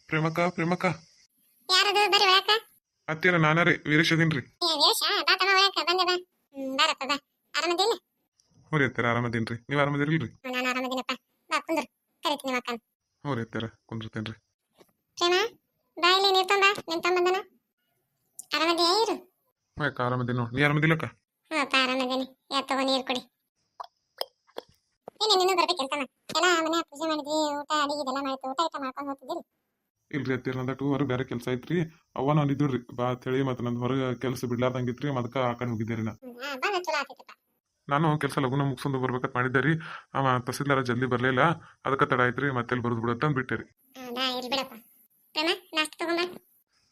ಪ್ರೇಮಕ್ಕ ಪ್ರೇಮಕ್ಕ ಯಾರದು ಬರ್ರಿ ಒಳಕ ಹತ್ತಿರ ನಾನಾರಿ ವೀರೇಶ್ ಅದೀನ್ರಿ. ವೇಷ ಬಾ ತಮ್ಮ ಒಳಕ ಬಂದೆ ಬಾ ಬಾರಪ್ಪ ಬಾ ಆರಾಮದಿಲ್ಲ ಹ್ಞೂ ರೀ ಅತ್ತೀರ ಆರಾಮದೀನ್ರಿ. ನೀವು ಆರಾಮದಿರಿಲ್ರಿ? ನಾನು ಆರಾಮದಿನಪ್ಪ ಬಾ ಕುಂದ್ರ ಕರಿತೀನಿ ಮಕ್ಕನ್ ಹ್ಞೂ ರೀ ಅತ್ತೀರ ಕುಂದಿರ್ತೇನ್ರಿ. ಪ್ರೇಮ ಬಾ ಇಲ್ಲಿ ನೀರ್ ತಂಬ ನಿನ್ ತಂಬಂದನ ಆರಾಮದಿಯಾ ಇರು ಹ್ಞೂ ಅಕ್ಕ ಆರಾಮದೀನಿ ನೋಡಿ. ನೀ ಆರಾಮದಿಲ್ಲಕ್ಕ? ಹ್ಞೂ ಅಪ್ಪ ಆರಾಮದೀನಿ ಯಾ ತಗೋ ನೀರು ಕೊಡಿ ಏನೇ ನೀನು ಬರ್ಬೇಕಂತಮ್ಮ ಎಲ್ಲ ಮನೆ ಪೂಜೆ ಮಾಡಿದ್ವಿ ಊಟ ಅಡಿಗೆ ಇದೆಲ್ಲ ಮಾಡಿತ್ತು ಊಟ ಆಯ್ತಾ ಮಾಡ್ಕೊಂಡು ಹೋಗ್ತಿದ್ದಿಲ್ಲ ಇಲ್ರಿ ಅತ್ತೀರ ನಂದಟು ಹೊರಗೆ ಬೇರೆ ಕೆಲಸ ಐತ್ರಿ. ಅವ್ವ ನಾನು ಇದ್ರಿ ಬಾ ಅಂತೇಳಿ ಮತ್ತೆ ನಂದು ಹೊರಗೆ ಕೆಲಸ ಬಿಡ್ಲಾರ್ದಂಗಿತ್ರಿ. ಅದಕ್ಕೆ ಆ ಕಡೆ ಹೋಗಿದ್ದೆ ರೀ ನಾ. ಬಂದ ಚಲೋ ಆಗ್ತೈತಪ್ಪ ನಾನು ಕೆಲಸ ಲಗುನ ಮುಗಿಸ್ಕೊಂಡು ಬರ್ಬೇಕಂತ ಮಾಡಿದ್ದೆ ರೀ. ಅವ ತಹಸೀಲ್ದಾರ ಜಲ್ದಿ ಬರಲಿಲ್ಲ. ಅದಕ್ಕೆ ತಡ ಆಯ್ತು ರೀ. ಮತ್ತೆ ಎಲ್ಲಿ ಬರೋದು ಬಿಡುತ್ತೆ ಅಂತ ಬಿಟ್ಟೆ ರೀ. ನಾ ಇಲ್ಲಿ ಬಿಡಪ್ಪ ಪ್ರೇಮ ನಾಷ್ಟ ತಗೊಂಬ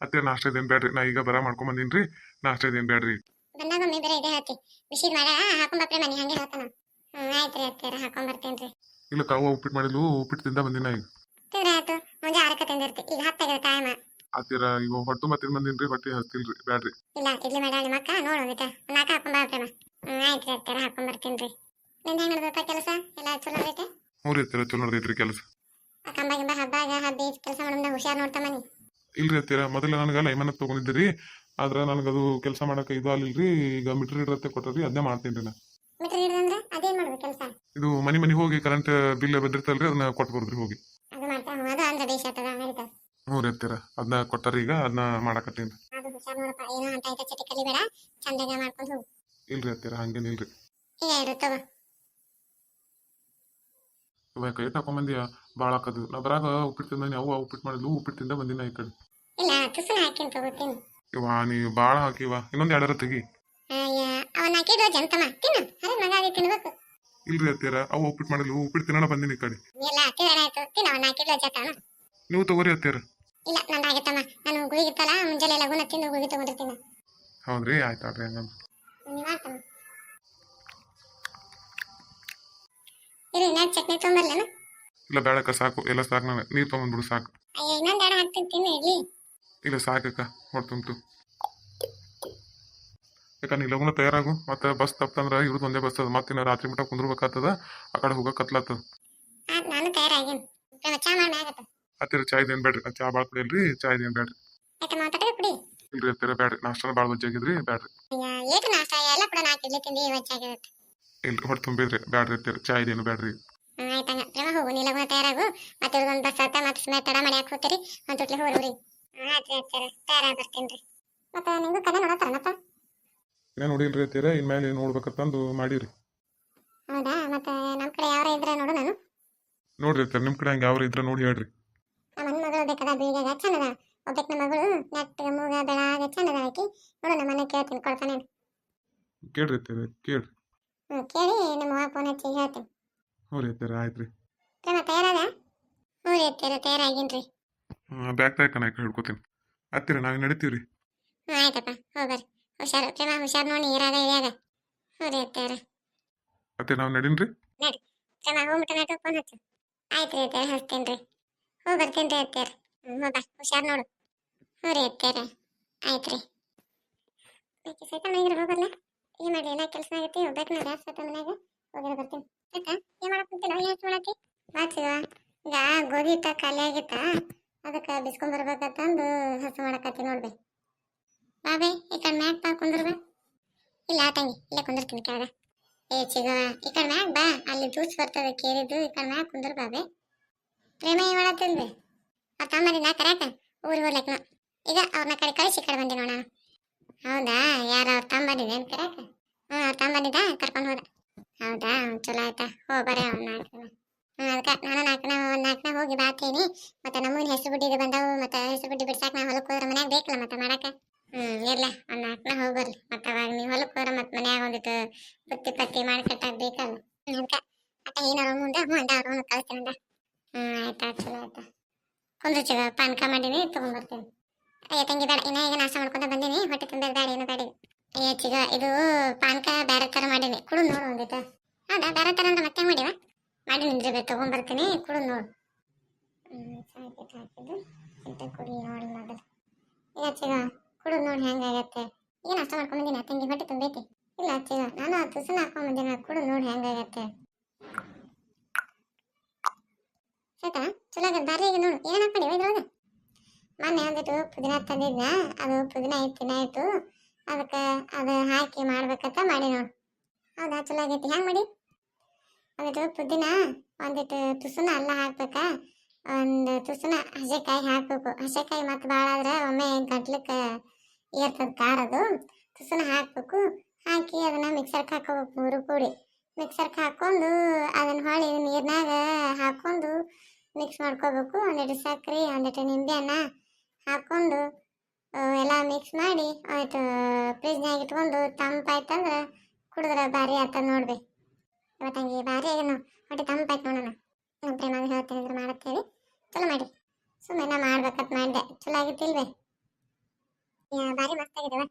ಅತ್ತೀರ ನಾಷ್ಟ ಇದೇನು ಬೇಡ್ರಿ. ನಾ ಈಗ ಬರ ಮಾಡ್ಕೊಂಬಂದೀನಿ ರೀ. ನಾಷ್ಟ ಇದೇನು ಬೇಡ್ರಿ. ಬಂದಾಗ ಒಮ್ಮೆ ಬೇರೆ ಇದೆ ಹೇಳ್ತಿ ಬಿಸಿದ್ ಮಾಡ ಹಾಕೊಂಬ ಪ್ರೇಮ ನೀ ಹಂಗೆ ಹೇಳ್ತಾನ ಆಯ್ತು ರೀ ಅತ್ತೀರ ಹಾಕೊಂಬರ್ತೇನೆ ರೀ ಇಲ್ಲ ಕಾವು ಉಪ್ಪಿಟ್ಟು ಮಾಡಿದ್ಲು. ಉಪ್ಪಿಟ್ಟು ತಿಂದ ಬಂದಿನ ಈಗ. ತಿಂದ್ರೆ ಆಯ್ತು ಮುಂಜೆ ಆರಕ್ಕೆ ತಿಂದಿರ್ತಿ ಈಗ ಹತ್ತಾಗಿರೋ ಟೈಮ್ ಆತೀರ ಈಗ ಹೊಟ್ಟು ಮತ್ತೆ ಬಂದಿನಿ ರೀ. ಹೊಟ್ಟೆ ಹಸ್ತಿಲ್ರಿ ಬ್ಯಾಡ್ರಿ. ಇಲ್ಲ ಇಡ್ಲಿ ಮಾಡ ನಿಮ್ಮ ಅಕ್ಕ ನೋಡು ಒಂದಿಟ ನಾಲ್ಕು ಹಾಕೊಂಬ ಪ್ರೇಮ ಆಯ್ತು ರೀ ಅತ್ತೀರ ಹಾಕೊಂಬರ್ತೀನಿ ರೀ ನಿಂದ ಹೆಂಗೆ ನಡೆದಪ್ಪ ಕೆಲಸ ಎಲ್ಲ ಚಲೋ ಐತೆ ಹ್ಞೂ ರೀ ಅತ್ತೀರ ಚಲೋ ನಡ್ದೈತ್ರಿ ಕೆಲಸ. ಕಂಬ ಗಿಂಬ ಹಬ್ಬಿ ಕೆಲಸ ಮಾಡೋದ ಹುಷಾರ್ ನೋಡ್ತಮ್ಮ ನೀ ಇಲ್ರಿ ಅತ್ತೀರ ಮೊದಲ ನನಗೆ ಲೈಮನ್ ತೊಗೊಂಡಿದ್ದೆ ರೀ. ಆದ್ರೆ ನನಗದು ಕೆಲಸ ಮಾಡಕ್ಕೆ ಇದು ಅಲ್ಲಿಲ್ರಿ. ಈಗ ಮೀಟರ್ ರೀಡರ್ ಅಂತ ಕೊಟ್ಟರಿ ಅದನ್ನೇ ಮಾಡ್ತೀನಿ ರೀ ನಾ. ಮೀಟರ್ ಹಿಡಿದಂದ್ರೆ ಅದೇನ್ ಮಾಡೋದು ಕೆಲಸ ಇದು ಮನೆ ಹೋಗಿ ಕರೆಂಟ್ ಬಿಲ್ ಬಂದಿರ್ತಲ್ರಿ ಅದನ್ನ ಕೊಟ್ಟು ಬರೋದ್ರಿ ಹೋಗಿ. ಅದು ಮಾಡ್ತಾ ಅದು ಅಂದ್ರೆ ಬೇಷ ಆಗ್ತದ ನಡೀತದ ಹ್ಞೂ ರೀ ಅತ್ತೀರ ಅದನ್ನ ಕೊಟ್ಟಾರ ಈಗ ಅದನ್ನ ಮಾಡಕತ್ತೀನಿ. ಅದು ಹುಷಾರ್ ನೋಡಪ್ಪ ಏನೋ ಅಂತ ಐತೆ ಚಟಿ ಕಲಿಬೇಡ ಚಂದಾಗ ಮಾಡ್ಕೊಂಡು ಹೋಗು ಇಲ್ರಿ ಅತ್ತೀರ ಹಂಗೇನಿಲ್ರಿ. ಈಗ ಇರು ತಗೋ ಇವಾಗ ಕೈ ತಕೊಂಬಂದಿಯ ಭಾಳ ಹಾಕದು. ನಾ ಬರಾಗ ಉಪ್ಪಿಟ್ಟು ತಿಂದಾನಿ. ಅವ್ವ ಉಪ್ಪಿಟ್ಟು ಮಾಡಿದ್ಲು. ಉಪ್ಪಿಟ್ಟು ತಿಂದ ಬಂದಿನ ಈ ಕಡೆ. ಇಲ್ಲ ತುಸುನ ಹಾಕಿನ ತಗೋತೀನಿ ಇವ ನೀ ಭಾಳ ಹಾಕಿವ. ಇನ್ನೊಂದು ಎರಡರ ತೆಗಿ. ಅವನ್ ಹಾಕಿದ್ರು ಜಂತಮ್ಮ ತಿನ್ನು ಅರೆ ಮಗ ಆಗಿ ತಿನ್ಬೇಕು ಇಲ್ರಿ ಅತ್ತೀರ ಅವ್ವ ಉಪ್ಪಿಟ್ಟು ಮಾಡಿದ್ಲು. ಉಪ್ಪಿಟ್ಟು ತಿನ್ನೋಣ ಬಂದಿನಿ ಈ ಕಡೆ. ಎಲ್ಲ ತಿನ್ನೋಣ ಆಯ್ತು ತಿನ್ನು ಅವನ್ ಹಾಕಿದ್ರು ಜತಾನ ನೀವು ತಗೋರಿ ಅತ್ತೀರ. ಇಲ್ಲ ನಂದಾಗಿತ್ತಮ್ಮ ನಾನು ಗುಳಿಗಿತ್ತಲ್ಲ ಮುಂಜಾನೆ ಲಗುನ ತಿಂದು ಗುಳಿಗೆ ತಗೊಂಡಿರ್ತೀನಿ ಹೌದ್ರಿ ಆಯ್ತು ಆಡ್ರಿ ಹಂಗಂದ್ರೆ. ನೀವು ಮಾಡ್ತಮ್ಮ ಇರು ಇನ್ನೊಂದು ಚಟ್ನಿ ತೊಗೊಂಬರ್ಲೇನ ಇಲ್ಲ ಬೇಡಕ್ಕ ಸಾಕು. ಎಲ್ಲ ಸಾಕು. ನಾನು ನೀರು ತೊಗೊಂಡ್ಬಿಡು ಸಾಕು. ಅಯ್ಯೋ ಇನ್ನೊಂದು ಎರಡು ಹಾಕ್ತೀನಿ ತಿನ್ನು ಇಡ್ಲಿ ಇಲ್ಲ ಸಾಕಕ್ಕ ಹೊಟ್ಟು ತುಂಬ್ತು. ಯಾಕ ನೀ ಲಗುನ ತಯಾರಾಗು. ಮತ್ತೆ ಬಸ್ ತಪ್ಪಂದ್ರೆ ಇವ್ರದ್ದು ಒಂದೇ ಬಸ್ ಅದ. ಮತ್ತೆ ರಾತ್ರಿ ಮಟ್ಟ ಕುಂದ್ರಬೇಕಾಗ್ತದ. ಆ ಕಡೆ ಹೋಗಕ್ಕೆ ಕತ್ಲಾಗ್ತದ. ನಾನು ತಯಾರಾಗೇನು ಚಾ ಮಾಡಿ ಆಗತ್ತ ಹತ್ತಿರ ಚಾಯ್ದು ಏನು ಬೇಡ್ರಿ. ಚಾ ಭಾಳ ಕುಡಿಯಲ್ರಿ. ಚಾಯ್ದು ಏನು ಬೇಡ್ರಿ. ಆಯ್ತಾ ಮಾತಾಡ ಕುಡಿ ಇಲ್ರಿ ಹತ್ತಿರ ಬೇಡ್ರಿ. ನಾಷ್ಟನ ಭಾಳ ವಜ್ಜಾಗಿದ್ರಿ ಬೇಡ್ರಿ. ಏಟು ನಾಷ್ಟ ಎಲ್ಲ ಕೂಡ ನಾಲ್ಕು ಇಡ್ಲಿ ತಿಂದು ಹೆಚ್ಚಾಗಿರುತ್ತೆ ಇಲ್ರಿ ಹೊಟ್ಟು ತುಂಬಿದ್ರಿ ಬೇಡ್ರಿ ಹತ್ತಿರ. ಚಾಯ್ದು ಏನು ಬೇಡ್ರಿ. ಆಯ್ತಂಗ ಪ್ರೇಮ ಹೋಗು ನೀ ಲಗುನ ತಯಾರಾಗು ಮತ್ತೆ ಒಂದು ಬಸ್ ಆತ ಮತ್ತೆ ಸುಮ್ಮನೆ ತಡ ಮಾಡಿ ಹಾಕಿ ಹೋಗ್ತೀರಿ ಒಂದು ತುಟ್ಲಿ ಹೋಗ್ರಿ ಆಯ್ತು ಹಚ್ಚಾರ ತಯಾರಾಗಿ ಬರ್ತೀನಿ ರೀ ಮತ್ತೆ ನಿಂಗೂ ಕಡೆ ನೋಡತ್ತಾರನಪ್ಪ ಇನ್ನೇ ನೋಡಿಲ್ರಿ ಹತ್ತಿರ. ಇನ್ಮೇಲೆ ನೋಡ್ಬೇಕಂತಂದು ಮಾಡೀರಿ. ಹೌದಾ ಮತ್ತೆ ನಮ್ಮ ಕಡೆ ಯಾರ ಇದ್ರೆ ನೋಡು ನಾನು ನೋಡ್ರಿ ಹತ್ತಿರ ನಿಮ್ಮ ಕಡೆ ಹಂಗೆ ಯಾವ್ರು ಇದ್ರೆ ನೋಡಿ ಹೇಳ್ರಿ. ನಮ್ಮ ಮಗಳು ಬೇಕದ ಬೀಗಾಗ ಚಂದದ ಒಬ್ಬಕ್ಕೆ ನಮ್ಮ ಮಗಳು ನೆಟ್ಟ ಮೂಗ ಬೆಳಾಗ ಚಂದದ ಆಕಿ ನೋಡು ನಮ್ಮ ಮನೆ ಕೇಳ್ತೀನಿ ಕೊಡ್ತಾನೆ ಕೇಳ್ರಿ ಹತ್ತಿರ ಕೇಳ್ರಿ. ಕೇಳಿ ನಿಮ್ಮ ಅವ್ವ ಫೋನ್ ಹಚ್ಚಿ ಹೇಳ್ತೀನಿ ಹ್ಞೂ ರೀ ಹತ್ತಿರ ಆಯ್ತು ರೀ. ಪ್ರೇಮ ತಯಾರದ ಹ್ಞೂ ರೀ ಹತ್ತಿರ ತಯಾರಾಗೀನಿ ಬ್ಯಾಗ್ ಪ್ಯಾಕ್ ನಾಯಕ ಹಿಡ್ಕೋತೀನಿ. ಹತ್ತಿರ ನಾವು ನಡಿತೀವಿ ರೀ. ಹ್ಞೂ ಆಯ್ತಪ್ಪ ಹೋಗ್ಬರ್ರಿ ಹುಷಾರು ಪ್ರೇಮ ಹುಷಾರು ನೋಡಿ ನೀರಾಗ ಇಳಿಯಾಗ ಹ್ಞೂ ರೀ ಹತ್ತಿರ ಹತ್ತಿರ ನಾವು ನಡೀನ್ರಿ. ನಡಿ ಪ್ರೇಮ ಹೋಗ್ಬಿಟ್ಟು ನಟ್ಟು ಫೋನ್ ಹಚ್ಚು ಆಯ್ತು ರೀ ಹತ್ತಿರ ಹಚ್ತೀನಿ ರೀ ಹೋಗಿ ಬರ್ತೀನಿ ರೀ ಹತ್ತಿರ ಹೋಗ ಹುಷಾರು ನೋಡು ಹ್ಞೂ ರೀ ಹತ್ತಿರ ಆಯ್ತು ರೀ ಬೇಕಿ ಸೈಕಲ್ ಮೈಗ್ರೆ ಹೋಗಲ್ಲ ಏನು ಮಾಡಿ ಎಲ್ಲ ಕೆಲಸ ಆಗೈತಿ ಹೋಗ್ಬೇಕು ನಾ ಗ್ಯಾಸ್ ಸತ್ತ ಮನ್ಯಾಗ ಹೋಗಿರ ಬರ್ತೀನಿ ಆಯ್ತಾ ಏನು ಮಾಡಕ್ಕೆ ಕುಂತಿಲ್ಲ ಏನು ಹಚ್ಚಿ ಮಾಡತ್ತಿ ಬಾಚಿವ ಈಗ ಗೋಧಿ ಹಿಟ್ಟ ಖಾಲಿ ಆಗಿತ್ತ ಅದಕ್ಕೆ ಬಿಸ್ಕೊಂಬರ್ಬೇಕಂತಂದು ಹಸು ಮಾಡಕತ್ತಿ ನೋಡ್ಬೆ ಬಾಬೆ ಈ ಕಡೆ ಮ್ಯಾಕ್ ಬಾ ಕುಂದ್ರಬೆ ಇಲ್ಲ ತಂಗಿ ಇಲ್ಲೇ ಕುಂದಿರ್ತೀನಿ ಕೆಳಗ ಏ ಚಿಗ ಈ ಕಡೆ ಮ್ಯಾಕ್ ಬಾ ಅಲ್ಲಿ ದೂಸ್ ಬರ್ತದೆ ಕೇರಿದ್ದು ಈ ಕಡೆ ಮ್ಯಾಕ್ ಕುಂದ್ರ ಬಾಬೆ ಪ್ರೇಮ ಏನು ಮಾಡತ್ತಿಲ್ಬೆ ಅವ್ರ ತಮ್ಮರಿಂದ ಕರ್ಯಾಕ ಊರಿಗೆ ಹೋಗ್ಲಕ್ಕ ನಾ ಈಗ ಅವ್ರನ್ನ ಕಡೆ ಕಳಿಸಿ ಕಡೆ ಬಂದೆ ನೋಡ ಹೌದಾ ಯಾರು ಅವ್ರ ತಮ್ಮ ಬಂದಿದೆ ಅಂತ ಕರ್ಯಾಕ ಹ್ಞೂ ಅವ್ರ ತಮ್ಮ ಬಂದಿದ್ದ ಕರ್ಕೊಂಡು ಹೋದ ಹೌದಾ ಚಲೋ ಆಯ್ತಾ ಹೋಗ್ಬರ್ರಿ ಅವ್ನ ನಾಲ್ಕನ ಅದಕ್ಕೆ ನಾನು ನಾಲ್ಕನ ಹೋಗಿ ಬಾತೀನಿ ಮತ್ತೆ ನಮ್ಮೂನ ಹೆಸರು ಬಿಟ್ಟಿದ್ದು ಬಂದವು ಮತ್ತೆ ಹೆಸರು ಬಿಟ್ಟು ಬಿಡ್ಸಾಕ ನಾ ಹೊಲಕ್ಕೆ ಹೋದ್ರೆ ಮನ್ಯಾಗ ಬೇಕಲ್ಲ ಮತ್ತೆ ಮಾಡಕ್ಕೆ ಇಲ್ಲ ಒಂದು ನಾಲ್ಕನ ಹೋಗ್ಬರ್ರಿ ಮತ್ತೆ ಅವಾಗ ನೀವು ಹೊಲಕ್ಕೆ ಹೋದ್ರೆ ಮತ್ತೆ ಮನ್ಯಾಗ ಒಂದಿಟ್ಟು ಬುತ್ತಿ ಪತ್ತಿ ಮಾಡಿ ಕಟ್ಟಾಕ ಬೇಕಲ್ಲ ಅದಕ್ಕೆ ಅತ್ತ ಏನಾರ ಮುಂದೆ ಹ್ಞೂ ಅಂದ ಅವ್ರು ಕಳಿಸ್ತೀನಂದ ಆಯ್ತಾ ಚಲೋ ಆಯ್ತಾ ಕುಂದ್ರ ಚಿಗ ಪಾನ್ಕ ಮಾಡೀನಿ ತೊಗೊಂಬರ್ತೀನಿ ಅಯ್ಯ ತಂಗಿ ಬೇಡ ಇನ್ನ ಈಗ ನಾಷ್ಟ ಮಾಡ್ಕೊಂತ ಬಂದೀನಿ ಹೊಟ್ಟೆ ತುಂಬ ಬೇಡ ಏನು ಬೇಡ ಅಯ್ಯ ಚಿಗ ಇದು ಪಾನ್ಕ ಬೇರೆ ಥರ ಮಾಡೀನಿ ಕುಡು ನೋಡು ಒಂದಿಟ್ಟು ಹೌದಾ ಬೇರೆ ಥರ ಅಂದ್ರೆ ಮತ್ತೆ ಮಾಡಿವ ಮಾಡಿ ನಿಂದ್ರಿ ತೊಗೊಂಬರ್ತೀನಿ ಕುಡು ನೋಡು ಹಾಕಿದ್ದು ಇಂಥ ಕುಡಿ ನೋಡಿ ಮೊದಲು ಈಗ ಚಿಗ ಕುಡು ನೋಡಿ ಹೆಂಗಾಗತ್ತೆ ಈಗ ನಾಷ್ಟ ಮಾಡ್ಕೊಂಬಂದಿನ ತಂಗಿ ಹೊಟ್ಟೆ ತುಂಬೈತಿ ಇಲ್ಲ ಚಿಗ ನಾನು ತುಸನ ಹಾಕೊಂಬಂದಿನ ಕುಡು ನೋಡಿ ಹೆಂಗಾಗತ್ತೆ ಆಯ್ತಾ ಚಲೋ ಆಗತ್ತೆ ಬಾರಿ ಈಗ ನೋಡು ಏನು ಹಾಕೊಂಡಿವ ಇದ್ರೊಳಗೆ ಮೊನ್ನೆ ಒಂದಿಟ್ಟು ಪುದೀನ ತಂದಿದ್ನ, ಅದು ಪುದೀನ ಇಟ್ಟು ಅದಕ್ಕೆ ಅದು ಹಾಕಿ ಮಾಡ್ಬೇಕಂತ ಮಾಡಿ ನೋಡು. ಹೌದಾ, ಚಲೋ ಆಗೈತಿ. ಹೆಂಗೆ ಮಾಡಿ? ಒಂದಿಟ್ಟು ಪುದೀನ, ಒಂದಿಟ್ಟು ತುಸುನ ಅಲ್ಲ ಹಾಕ್ಬೇಕಾ, ಒಂದು ತುಸುನ ಹಸೆಕಾಯಿ ಹಾಕ್ಬೇಕು. ಹಸೆಕಾಯಿ ಮತ್ತು ಭಾಳ ಆದ್ರೆ ಒಮ್ಮೆ ಗಂಟ್ಲಕ್ಕೆ ಏರ್ತದ ಖಾರ, ಅದು ತುಸುನ ಹಾಕ್ಬೇಕು. ಹಾಕಿ ಅದನ್ನ ಮಿಕ್ಸರ್ಗೆ ಹಾಕೋಬೇಕು, ಮೂರು ಕೂಡಿ ಮಿಕ್ಸರ್ಗೆ ಹಾಕೊಂಡು ಅದನ್ನ ಹೊಳ್ಳಿ ನೀರ್ನಾಗ ಹಾಕೊಂಡು ಮಿಕ್ಸ್ ಮಾಡ್ಕೋಬೇಕು. ಒಂದಿಟ್ಟು ಸಕ್ಕರೆ, ಒಂದಿಟ್ಟು ನಿಂಬೆಹಣ್ಣ ಹಾಕೊಂಡು ಎಲ್ಲ ಮಿಕ್ಸ್ ಮಾಡಿ ಒಂದಿಟ್ಟು ಫ್ರಿಜ್ನಾಗ ಇಟ್ಕೊಂಡು ತಂಪಾಯ್ತಂದ್ರೆ ಕುಡಿದ್ರೆ ಭಾರಿ ಆಗ್ತದ ನೋಡ್ಬಿ. ಇವತ್ತಂಗೆ ಭಾರಿ ಆಗ್ಯಾನ, ಹೊಟ್ಟೆ ತಂಪಾಯ್ತು ನೋಡೋಣ. ನಮ್ಮ ಪ್ರೇಮಾಗ ಹೇಳ್ತೇನೆ ಇದ್ರೆ ಮಾಡತ್ತೇಳಿ ಚಲೋ ಮಾಡಿ. ಸುಮ್ಮನೆ ನಾ ಮಾಡ್ಬೇಕಂತ ಮಾಡಿದೆ, ಚಲೋ ಆಗಿತ್ತಿಲ್ವೇ? ಭಾರಿ ಮಸ್ತ್ ಆಗಿದೆವ.